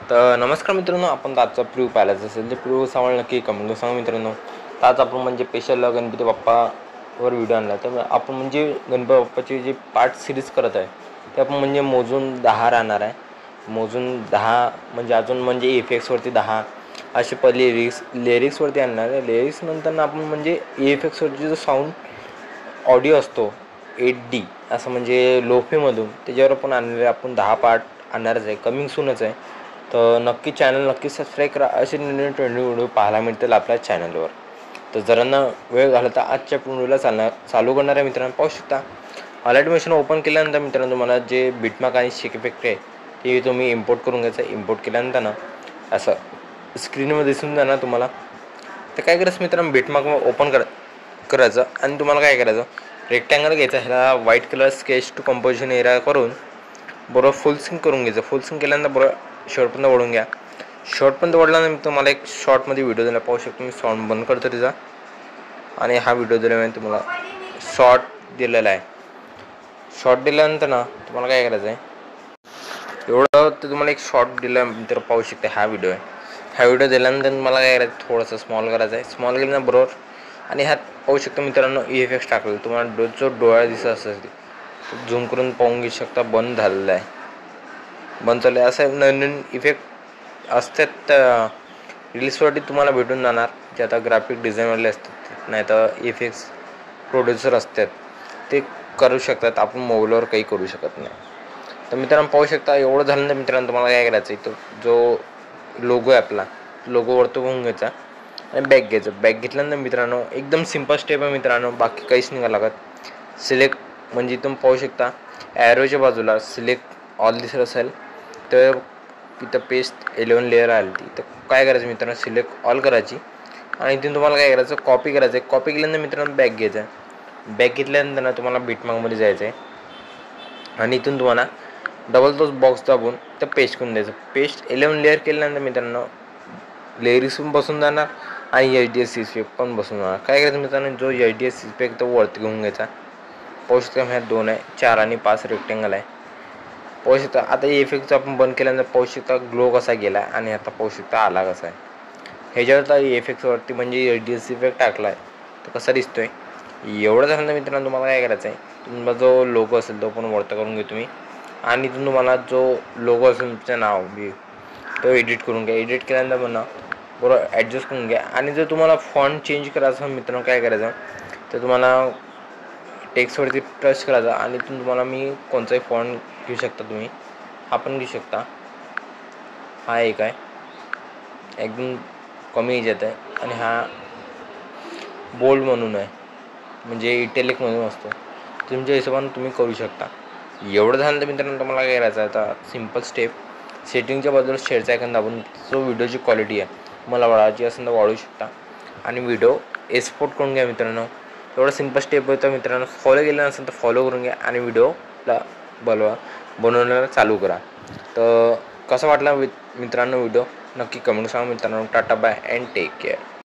तर नमस्कार मित्रांनो, आपण आजचा प्रिव्ह्यू पाहिलाच असेल. ते प्रिव्ह्यू सांगा नक्की कमेंट सांगा मित्रांनो. तर आज आपण म्हणजे स्पेशल गणपती बाप्पावर व्हिडिओ आणला. तर आपण म्हणजे गणपती बाप्पाची जी पार्ट सिरीज करत आहे ते आपण म्हणजे मोजून 10 राहणार आहे. मोजून 10 म्हणजे अजून म्हणजे इफेक्ट्सवरती 10 असे पहिले लिरिक्सवरती आणणार आहे. लिरिक्स नंतर आपण म्हणजे इफेक्ट्सवरती जो साऊंड ऑडिओ असतो 8D असं म्हणजे लोफीमधून त्याच्यावर पण आणलेले आपण 10 पार्ट आणणारच आहे. कमिंग सूनच आहे. तर नक्की चॅनल नक्की सबस्क्राईब करा. असे नवीन व्हिडिओ पाहायला मिळतील आपल्या चॅनलवर. तर जरांना वेळ झाला तर आजच्या व्हिडिओला चालू करणाऱ्या मित्रांनो पाहू शकता. ऑलरेडी मशीन ओपन केल्यानंतर मित्रांनो तुम्हाला जे बिटमार्क आणि शेक इफेक्ट आहे ते तुम्ही इम्पोर्ट करून घ्यायचं. इम्पोर्ट केल्यानंतर ना असं स्क्रीनवर दिसून जाणार तुम्हाला. तर काय करायचं मित्रांनो, बिटमार्क ओपन करायचं आणि तुम्हाला काय करायचं, रेक्टँगल घ्यायचा. ह्याला white colour sketch to composition area करून बरोबर फुल सिंक करून घ्यायचं. फुल सिंक केल्यानंतर बरोबर शॉर्टपर्यंत ओढून घ्या. शॉर्टपर्यंत ओढल्यानंतर मी तुम्हाला एक शॉर्टमध्ये व्हिडिओ दिला पाहू शकतो. मी साऊंड बंद करतो त्याचा आणि हा व्हिडिओ दिल्यामुळे तुम्हाला शॉर्ट दिलेला आहे. शॉर्ट दिल्यानंतर ना तुम्हाला काय करायचं आहे, एवढं तर तुम्हाला एक शॉर्ट दिल्यानंतर पाहू शकता हा व्हिडिओ आहे. हा व्हिडिओ दिल्यानंतर मला काय करायचं, थोडंसं स्मॉल करायचं आहे. स्मॉल केल्यानंतर बरोबर आणि ह्यात पाहू शकता मित्रांनो इफेक्ट्स टाकलेलं. तुम्हाला जो डोळा दिसत असेल ते झूम करून पाहून घेऊ शकता. बंद झालेलं आहे, बंद चाललं आहे. असं नवीन इफेक्ट असतात रील्सवरती तुम्हाला भेटून जाणार, जे आता ग्राफिक डिझाईनवाले असतात नाही तर इफेक्ट्स प्रोड्युसर असतात ते करू शकतात. आपण मोबाईलवर काही करू शकत नाही. तर मित्रांनो पाहू शकता एवढं झालं. तर मित्रांनो तुम्हाला काय करायचं, इथं जो लोगो आहे आपला लोगो वरती होऊन घ्यायचा आणि बॅक घ्यायचं. बॅक घेतल्यानंतर मित्रांनो एकदम सिंपल स्टेप आहे मित्रांनो, बाकी काहीच नाही लागत. सिलेक्ट म्हणजे इथून पाहू शकता ॲरोच्या बाजूला सिलेक्ट ऑल दिसत असेल तर तिथं पेस्ट 11 लेअर आली ती. तर काय करायचं मित्रांनो, सिलेक्ट ऑल करायची आणि इथून तुम्हाला काय करायचं, कॉपी करायचं. कॉपी केल्यानंतर मित्रांनो बॅक घ्यायचं. बॅक घेतल्यानंतर ना तुम्हाला बिटमार्कमध्ये जायचं आहे आणि इथून तुम्हाला डबल तोच बॉक्स दाबून तर पेस्ट करून द्यायचं. पेस्ट 11 लेअर केल्यानंतर मित्रांनो लेअरिस पण बसून जाणार आणि HDS इफेक्ट पण बसून जाणार. काय करायचं मित्रांनो, जो HDS इफेक्ट तो वरती घेऊन घ्यायचा. पाहू शकता ह्यात 2 आहे, 4 आणि 5 रेक्टेंगल आहे. पाहू शकता आता इफेक्टचा आपण बंद केल्यानंतर पाहू शकता ग्लो कसा गेला आणि आता पाहू शकता आला कसा आहे. ह्याच्यावर तर इफेक्ट्सवरती म्हणजे HDS इफेक्ट टाकला आहे तर कसा दिसतोय. एवढं झालं मित्रांनो तुम्हाला काय करायचं आहे, तुम्हाला जो लोगो असेल तो पण वरता करून घेऊ तुम्ही आणि इथून तुम्हाला जो लोगो असेल तुमचं नाव बी तो एडिट करून घ्या. एडिट केल्यानंतर म्हणा बरोबर ॲडजस्ट करून घ्या. आणि जर तुम्हाला फॉन्ट चेंज करायचं असेल मित्रांनो काय करायचं, तर तुम्हाला टेक्स्टवरती टच करायचा आणि इथून तुम्हाला मी कोणताही फॉन्ट घेऊ शकता. तुम्ही हा पण घेऊ शकता. हा एक आहे एकदम कमी ह्याच्यात आहे आणि हा बोल्ड म्हणून आहे म्हणजे इटॅलिक म्हणून असतो. तुमच्या हिशोबाने तुम्ही करू शकता. एवढं झालं तर मित्रांनो तुम्हाला काय करायचं आहे, आता सिम्पल स्टेप सेटिंगच्या बाजूला शेअरचा आयकॉन दाबून जो व्हिडिओची क्वालिटी आहे मला वाढवायची असेल तर वाढवू शकता आणि व्हिडिओ एक्सपोर्ट करून घ्या मित्रांनो. एवढं सिम्पल स्टेप होतं मित्रांनो. फॉलो केलं नसेल तर फॉलो करून घ्या आणि व्हिडिओला बनवण्याला चालू करा. तर कसं वाटला मित्रांनो व्हिडिओ नक्की कमेंट सांगा मित्रांनो. टाटा बाय अँड टेक केअर.